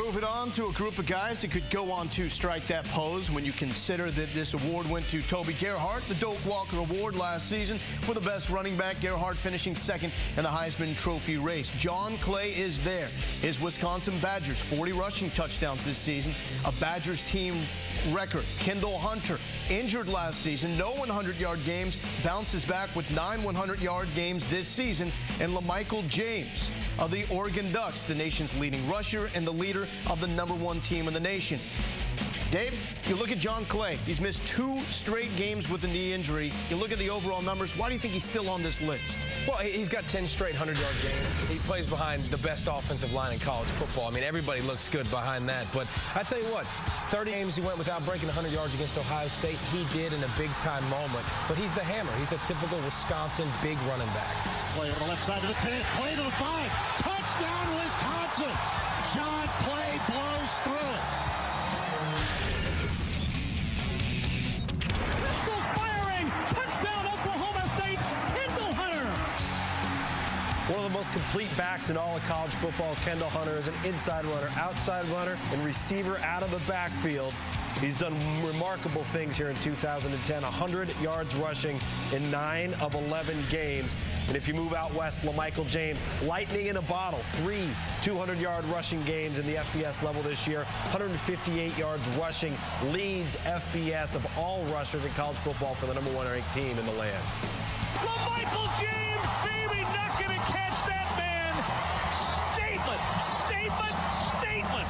Moving on to a group of guys that could go on to strike that pose when you consider that this award went to Toby Gerhart, the Doak Walker Award last season for the best running back. Gerhart finishing second in the Heisman Trophy race. John Clay is there. His Wisconsin Badgers, 40 rushing touchdowns this season, a Badgers team record. Kendall Hunter, injured last season, no 100-yard games, bounces back with 9 100-yard games this season. And LaMichael James of the Oregon Ducks, the nation's leading rusher and the leader of the #1 team in the nation. Dave, you look at John Clay. He's missed 2 straight games with a knee injury. You look at the overall numbers. Why do you think he's still on this list? Well, he's got 10 straight 100-yard games. He plays behind the best offensive line in college football. I mean, everybody looks good behind that. But I tell you what, 30 games he went without breaking 100 yards against Ohio State. He did in a big-time moment. But he's the hammer. He's the typical Wisconsin big running back. Play on the left side of the 10. Play to the 5. Touchdown, Wisconsin. John Clay blows through it. Pistols firing. Touchdown, Oklahoma State. Kendall Hunter. One of the most complete backs in all of college football. Kendall Hunter is an inside runner, outside runner, and receiver out of the backfield. He's done remarkable things here in 2010. 100 yards rushing in 9 of 11 games. And if you move out west, LaMichael James, lightning in a bottle. 3 200-yard rushing games in the FBS level this year. 158 yards rushing, leads FBS of all rushers in college football for the #1 ranked team in the land. LaMichael James, baby, not going to catch that man. Statement, statement, statement.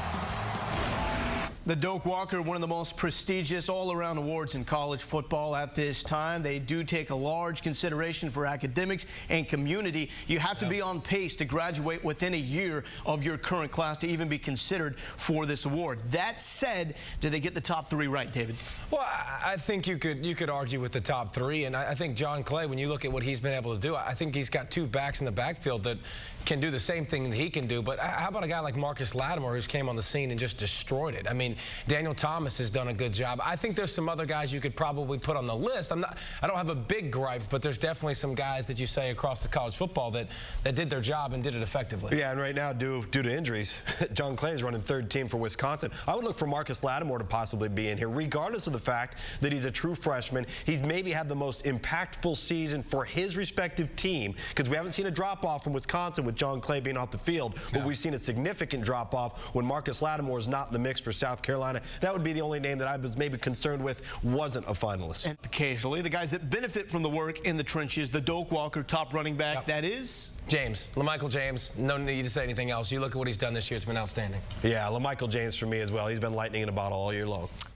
The Doak Walker, one of the most prestigious all-around awards in college football at this time. They do take a large consideration for academics and community. You have to be on pace to graduate within a year of your current class to even be considered for this award. That said, did they get the top 3 right, David? Well, I think you could argue with the top 3, and I think John Clay, when you look at what he's been able to do, I think he's got 2 backs in the backfield that can do the same thing that he can do. But how about a guy like Marcus Lattimore, who's came on the scene and just destroyed it? I mean, Daniel Thomas has done a good job. I think there's some other guys you could probably put on the list. I don't have a big gripe, but there's definitely some guys that you say across the college football that did their job and did it effectively. Yeah, and right now, due to injuries, John Clay is running 3rd team for Wisconsin. I would look for Marcus Lattimore to possibly be in here, regardless of the fact that he's a true freshman. He's maybe had the most impactful season for his respective team, because we haven't seen a drop-off from Wisconsin with John Clay being off the field, but we've seen a significant drop-off when Marcus Lattimore is not in the mix for South Carolina. That would be the only name that I was maybe concerned with wasn't a finalist. And occasionally, the guys that benefit from the work in the trenches, the Doak Walker top running back, that is? James, LaMichael James. No need to say anything else. You look at what he's done this year. It's been outstanding. Yeah, LaMichael James for me as well. He's been lightning in a bottle all year long.